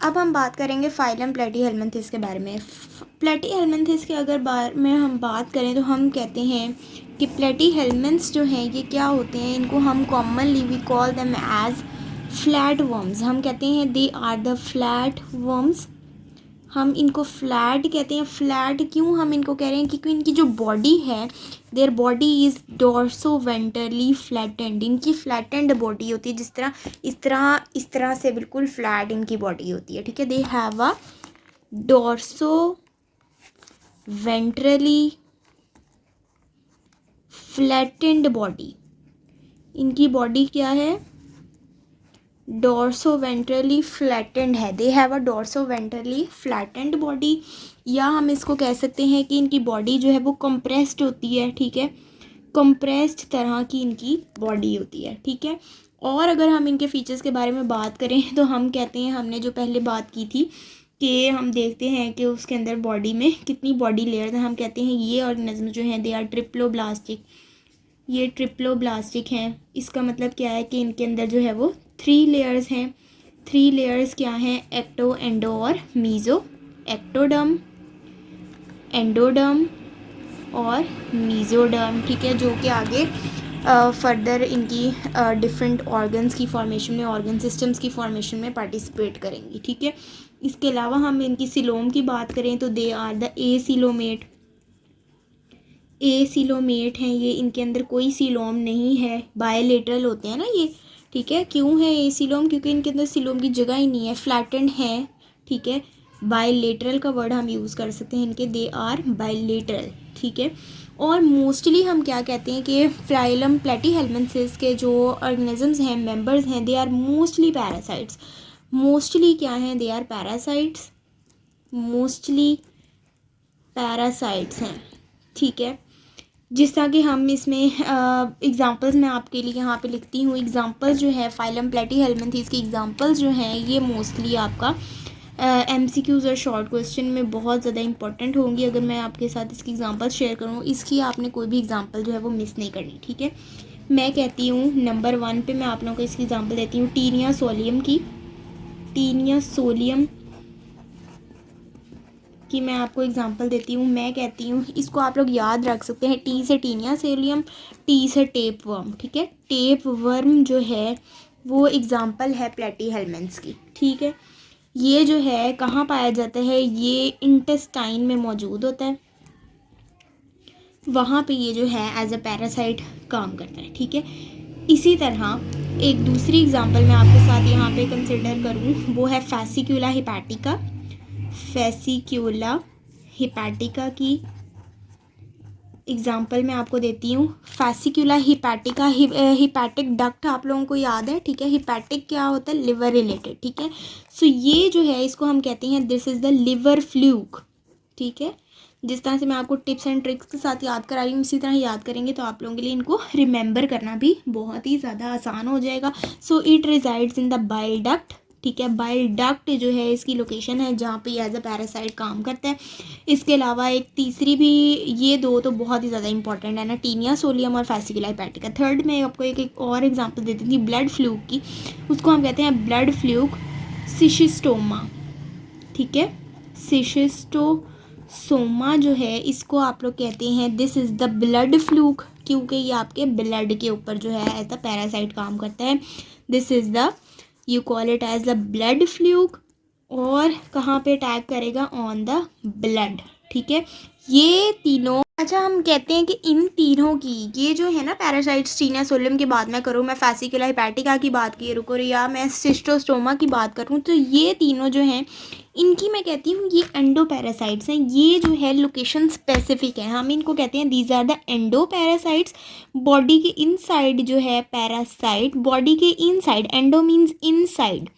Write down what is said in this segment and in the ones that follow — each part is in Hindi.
अब हम बात करेंगे फाइलम प्लेटीहेल्मिन्थेस के बारे में। प्लेटीहेल्मिन्थेस के अगर बारे में हम बात करें तो हम कहते हैं कि प्लेटीहेल्मिन्थ्स जो हैं ये क्या होते हैं, इनको हम commonly we call them as flat worms. हम कहते हैं they are the flat worms. हम इनको फ्लैट कहते हैं। फ्लैट क्यों हम इनको कह रहे हैं, क्योंकि इनकी जो बॉडी है, देयर बॉडी इज़ डॉर्सोवेंट्रली फ्लैटेंड। इनकी फ्लैटेंड बॉडी होती है, इस तरह से बिल्कुल फ्लैट इनकी बॉडी होती है, ठीक है। They have a dorsoventrally flattened body. इनकी बॉडी क्या है, डॉर्सोवेंट्रली फ्लैटेंड है। They have a dorsoventrally flattened body, या हम इसको कह सकते हैं कि इनकी बॉडी जो है वो कंप्रेस्ड होती है, ठीक है। कंप्रेस्ड तरह की इनकी बॉडी होती है, ठीक है। और अगर हम इनके फीचर्स के बारे में बात करें तो हम कहते हैं, हमने जो पहले बात की थी कि हम देखते हैं कि उसके अंदर बॉडी में कितनी बॉडी लेयर्स हैं। हम कहते हैं ये ऑर्गेनिज्म जो हैं दे आर ट्रिप्लोब्लास्टिक। ये ट्रिप्लोब्लास्टिक हैं। इसका मतलब क्या है कि इनके अंदर जो है वो 3 लेयर्स हैं। 3 लेयर्स क्या हैं, एक्टो, एंडो और मीज़ो। एक्टोडर्म, एंडोडर्म और मीज़ोडर्म, ठीक है, जो कि आगे फर्दर इनकी डिफरेंट ऑर्गन्स की फॉर्मेशन में, ऑर्गन सिस्टम्स की फॉर्मेशन में पार्टिसिपेट करेंगी, ठीक है। इसके अलावा हम इनकी सिलोम की बात करें तो they are the acoelomate. Acoelomate हैं ये, इनके अंदर कोई सिलोम नहीं है, बायलेटरल होते हैं ना ये, ठीक है। क्यों है एसिलोम, क्योंकि इनके अंदर सिलोम की जगह ही नहीं है, फ्लैटेंड है, ठीक है। बायलेटरल का वर्ड हम यूज़ कर सकते हैं इनके, दे आर बायलेटरल, ठीक है। और मोस्टली हम क्या कहते हैं कि फाइलम प्लेटीहेल्मिन्थेस के जो ऑर्गेनिजम्स हैं, मेंबर्स हैं, they are mostly parasites. Mostly क्या हैं, they are parasites, mostly parasites हैं, ठीक है। जिस तरह कि हम इसमें एग्जांपल्स मैं आपके लिए यहाँ पे लिखती हूँ। एग्जांपल्स जो है फाइलम प्लेटीहेल्मिन्थेस की एग्जांपल्स जो हैं ये मोस्टली आपका MCQs और शॉर्ट क्वेश्चन में बहुत ज़्यादा इंपॉर्टेंट होंगी। अगर मैं आपके साथ इसकी एग्जांपल शेयर करूँ, इसकी आपने कोई भी एग्जांपल जो है वो मिस नहीं करनी, ठीक है। मैं कहती हूँ नंबर 1 पे मैं आप लोगों को इसकी एग्जांपल देती हूँ टीनिया सोलियम की। टीनिया सोलियम कि मैं आपको एग्जांपल देती हूँ। मैं कहती हूँ इसको आप लोग याद रख सकते हैं, टी से टीनिया सोलियम, टी से टेप वर्म, ठीक है। टेप वर्म जो है वो एग्जांपल है प्लेटीहेल्मिन्थ्स की, ठीक है। ये जो है कहाँ पाया जाता है, ये इंटेस्टाइन में मौजूद होता है, वहाँ पे ये जो है एज अ पैरासाइट काम करता है, ठीक है। इसी तरह एक दूसरी एग्जांपल मैं आपके साथ यहाँ पे कंसिडर करूँ, वो है फैसिक्यूला हिपैटिका। फैसिक्यूला हिपैटिका की एग्जांपल मैं आपको देती हूँ। फैसिक्यूला हिपैटिका, हिपैटिक डक्ट आप लोगों को याद है, ठीक है। हिपैटिक क्या होता है, लिवर रिलेटेड, ठीक है। सो ये जो है इसको हम कहते हैं this is the liver fluke, ठीक है। जिस तरह से मैं आपको टिप्स एंड ट्रिक्स के साथ याद करा रही हूँ, इसी तरह याद करेंगे तो आप लोगों के लिए इनको रिमेंबर करना भी बहुत ही ज़्यादा आसान हो जाएगा। So it resides in the bile duct, ठीक है। बाइल डक्ट जो है इसकी लोकेशन है जहाँ पे एज अ पैरासाइट काम करता है। इसके अलावा एक तीसरी भी, ये दो तो बहुत ही ज़्यादा इंपॉर्टेंट है ना, टीनिया सोलियम और फैसिक्यूला हिपैटिका। थर्ड में आपको एक और एग्जांपल देती थी ब्लड फ्लूक की, उसको हम कहते हैं ब्लड फ्लूक सिशिस्टोमा, ठीक है। सिशिस्टोसोमा जो है इसको आप लोग कहते हैं this is the blood fluke, क्योंकि ये आपके ब्लड के ऊपर जो है एज अ पैरासाइट काम करता है। This is the, you call it as the blood fluke. और कहाँ पे अटैक करेगा, ऑन द ब्लड, ठीक है। ये तीनों, अच्छा हम कहते हैं कि इन तीनों की, ये जो है ना पैरासाइट्स, टीनिया सोलियम की बात मैं करूँ, मैं फैसिक्यूला हिपैटिका की बात की रुको, या मैं सिस्टोस्टोमा की बात करूँ, तो ये तीनों जो हैं इनकी मैं कहती हूँ ये एंडो पैरासाइट्स हैं। ये जो है लोकेशन स्पेसिफिक है, हम इनको कहते हैं these are the endoparasites. Body के इनसाइड जो है पैरासाइट, बॉडी के इनसाइड, एंडो मीन्स इनसाइड,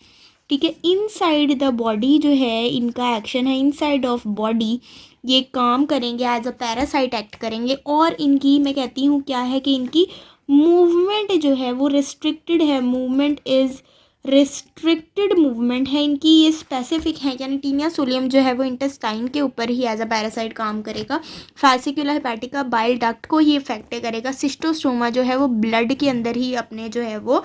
ठीक है। इनसाइड द बॉडी जो है इनका एक्शन है, इनसाइड ऑफ बॉडी ये काम करेंगे, एज अ पैरासाइट एक्ट करेंगे। और इनकी मैं कहती हूँ क्या है कि इनकी मूवमेंट जो है वो रिस्ट्रिक्टेड है, मूवमेंट इज़ रिस्ट्रिक्टेड मूवमेंट है इनकी, ये स्पेसिफिक है। यानी टीनिया सोलियम जो है वो इंटेस्टाइन के ऊपर ही एज अ पैरासाइट काम करेगा। फैसिक्यूला हिपैटिका बाइल डक्ट को ही इफेक्ट करेगा। सिस्टोस्टोमा जो है वो ब्लड के अंदर ही अपने जो है वो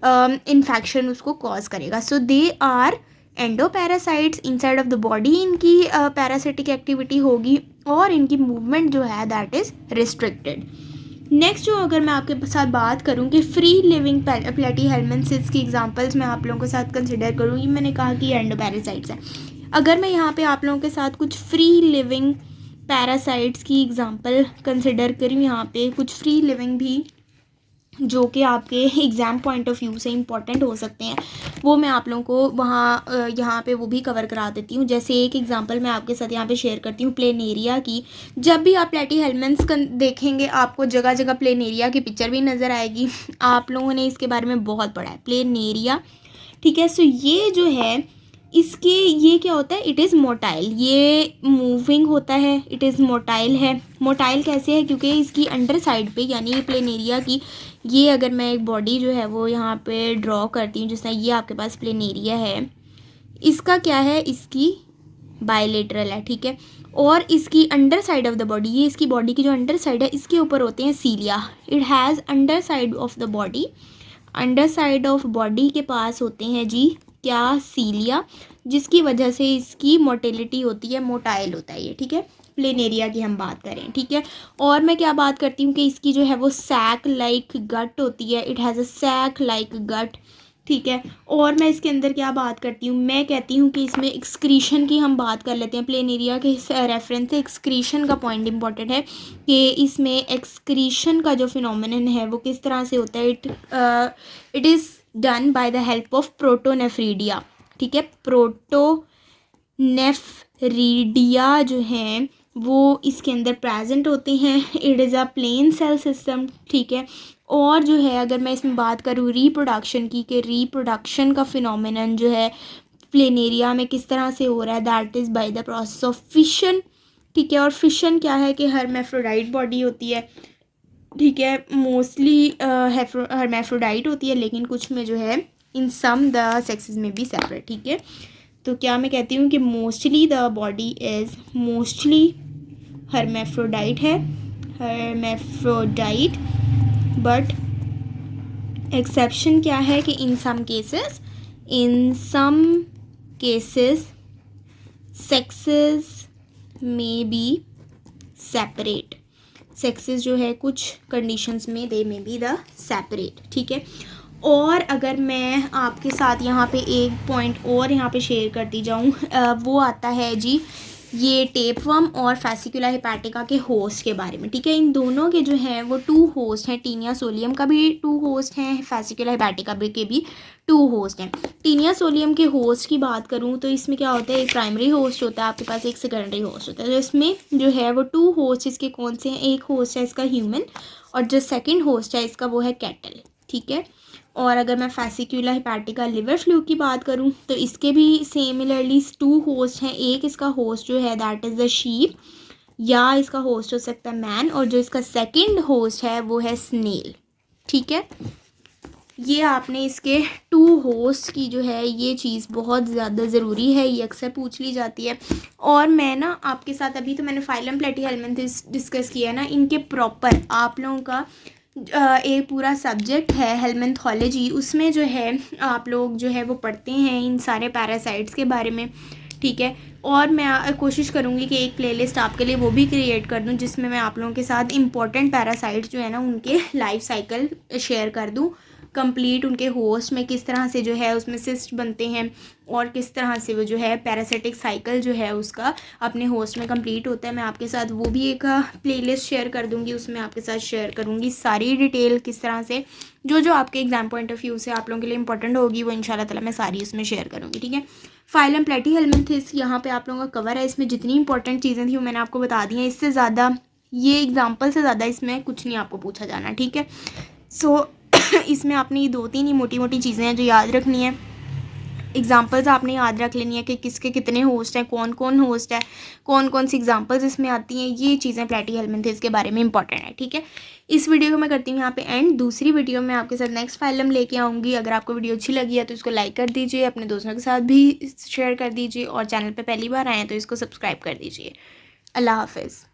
इन्फेक्शन उसको कॉज करेगा। So they are endoparasites inside of the body इनकी पैरासिटिक एक्टिविटी होगी और इनकी मूवमेंट जो है दैट इज़ रिस्ट्रिक्टेड। नेक्स्ट जो अगर मैं आपके साथ बात करूं कि फ्री लिविंग प्लेटीहेल्मिन्थ्स की एग्जांपल्स मैं आप लोगों के साथ कंसिडर करूंगी, मैंने कहा कि एंडोपैरासाइट्स हैं। अगर मैं यहाँ पे आप लोगों के साथ कुछ फ्री लिविंग पैरासाइट्स की एग्जांपल कंसिडर करूँ, यहाँ पे कुछ फ्री लिविंग भी जो कि आपके एग्ज़ाम पॉइंट ऑफ व्यू से इंपॉर्टेंट हो सकते हैं, वो मैं आप लोगों को वहाँ यहाँ पे वो भी कवर करा देती हूँ। जैसे एक एग्जांपल मैं आपके साथ यहाँ पे शेयर करती हूँ प्लेनेरिया की। जब भी आप प्लेटीहेल्मिन्थ्स देखेंगे आपको जगह जगह प्लेनेरिया की पिक्चर भी नज़र आएगी। आप लोगों ने इसके बारे में बहुत पढ़ा है प्लेनेरिया, ठीक है। सो ये जो है इसके ये क्या होता है, इट इज़ मोटाइल, ये मूविंग होता है, इट इज़ मोटाइल है। मोटाइल कैसे है, क्योंकि इसकी अंडर साइड पे यानी प्लेनेरिया की ये अगर मैं एक बॉडी जो है वो यहाँ पे ड्रॉ करती हूँ, जिस तरह ये आपके पास प्लेनेरिया है, इसका क्या है, इसकी बायलेटरल है, ठीक है। और इसकी under side of the body, ये इसकी बॉडी की जो अंडर साइड है इसके ऊपर होते हैं cilia. It has under side of the body, under side of body के पास होते हैं जी क्या, सीलिया, जिसकी वजह से इसकी मोटिलिटी होती है, मोटाइल होता है ये, ठीक है। प्लेनेरिया की हम बात करें, ठीक है। और मैं क्या बात करती हूँ कि इसकी जो है वो सैक लाइक गट होती है, it has a sac like gut, ठीक है। और मैं इसके अंदर क्या बात करती हूँ, मैं कहती हूँ कि इसमें एक्सक्रीशन की हम बात कर लेते हैं। प्लेनेरिया के रेफरेंस से एक्सक्रीशन का पॉइंट इंपॉर्टेंट है कि इसमें एक्सक्रीशन का जो फिनोमेनन है वो किस तरह से होता है। It is done by the help of protonephridia, ठीक है। प्रोटोनेफ्रीडिया जो हैं वो इसके अंदर प्रेजेंट होते हैं। It is a flame cell system, ठीक है। और जो है अगर मैं इसमें बात करूँ रिप्रोडक्शन की, कि रिप्रोडक्शन का फिनोमेनन जो है प्लेनेरिया में किस तरह से हो रहा है, that is by the process of fission, ठीक है। और फिशन क्या है कि हर्मेफ्रोडाइट बॉडी होती है, ठीक है। मोस्टली हर्मेफ्रोडाइट होती है, लेकिन कुछ में जो है इन सम द सेक्सेस में भी सेपरेट, ठीक है। तो क्या मैं कहती हूँ कि mostly the body is mostly hermaphrodite है, हर्मेफ्रोडाइट, बट एक्सेप्शन क्या है कि इन सम केसेस सेक्सेस में बी सेपरेट, सेक्सेस जो है कुछ कंडीशंस में दे में बी द सेपरेट, ठीक है। और अगर मैं आपके साथ यहाँ पे एक पॉइंट और यहाँ पे शेयर करती जाऊँ, वो आता है जी ये टेपवर्म और फैसिकुला हेपेटिका के होस्ट के बारे में, ठीक है। इन दोनों के जो हैं वो 2 होस्ट हैं, टीनिया सोलियम का भी 2 होस्ट हैं, फैसिकुला हेपेटिका के भी 2 होस्ट हैं। टीनिया सोलियम के होस्ट की बात करूँ तो इसमें क्या होता है, एक प्राइमरी होस्ट होता है आपके पास, एक सेकेंडरी होस्ट होता है। तो इसमें जो है वो 2 होस्ट इसके कौन से हैं, एक होस्ट है इसका ह्यूमन और जो सेकेंड होस्ट है इसका वो है कैटल, ठीक है। और अगर मैं फैसिकुला हेपेटिका लिवर फ्लूक की बात करूं तो इसके भी सिमिलरली 2 होस्ट हैं, एक इसका होस्ट जो है दैट इज़ द शीप या इसका होस्ट हो सकता है मैन, और जो इसका सेकंड होस्ट है वो है स्नेल, ठीक है। ये आपने इसके 2 होस्ट की जो है ये चीज़ बहुत ज़्यादा ज़रूरी है, ये अक्सर पूछ ली जाती है। और मैं ना आपके साथ अभी तो मैंने फाइलम प्लेटीहेल्मिन्थ्स डिस्कस किया है ना, इनके प्रॉपर आप लोगों का एक पूरा सब्जेक्ट है हेल्मेंथोलॉजी, उसमें जो है आप लोग जो है वो पढ़ते हैं इन सारे पैरासाइट्स के बारे में, ठीक है। और मैं कोशिश करूँगी कि एक प्लेलिस्ट आपके लिए वो भी क्रिएट कर दूँ जिसमें मैं आप लोगों के साथ इंपॉर्टेंट पैरासाइट्स जो है ना उनके लाइफ साइकिल शेयर कर दूँ, कंप्लीट उनके होस्ट में किस तरह से जो है उसमें सिस्ट बनते हैं और किस तरह से वो जो है पैरासिटिक साइकिल जो है उसका अपने होस्ट में कंप्लीट होता है। मैं आपके साथ वो भी एक प्लेलिस्ट शेयर कर दूंगी, उसमें आपके साथ शेयर करूंगी सारी डिटेल किस तरह से जो आपके एग्जाम पॉइंट ऑफ व्यू से आप लोगों के लिए इंपॉर्टेंट होगी वो इंशाल्लाह ताला मैं सारी उसमें शेयर करूँगी, ठीक है। फाइलम प्लेटीहेल्मिन्थ्स यहाँ पे आप लोगों का कवर है, इसमें जितनी इंपॉर्टेंट चीज़ें थी वो मैंने आपको बता दी हैं, इससे ज़्यादा ये एग्जाम्पल से ज़्यादा इसमें कुछ नहीं आपको पूछा जाना, ठीक है। सो इसमें आपने ये 2-3 ही मोटी मोटी चीज़ें हैं जो याद रखनी है। एग्जाम्पल्स आपने याद रख लेनी है कि किसके कितने होस्ट हैं, कौन कौन होस्ट है, कौन कौन सी एग्जाम्पल्स इसमें आती हैं, ये चीज़ें प्लेटीहेल्मिन्थ्स के बारे में इंपॉर्टेंट है, ठीक है। इस वीडियो को मैं करती हूँ यहाँ पे एंड। दूसरी वीडियो में आपके साथ नेक्स्ट फाइलम लेके आऊँगी। अगर आपको वीडियो अच्छी लगी है तो इसको लाइक कर दीजिए, अपने दोस्तों के साथ भी शेयर कर दीजिए और चैनल पर पहली बार आए हैं तो इसको सब्सक्राइब कर दीजिए। अल्लाह हाफिज़।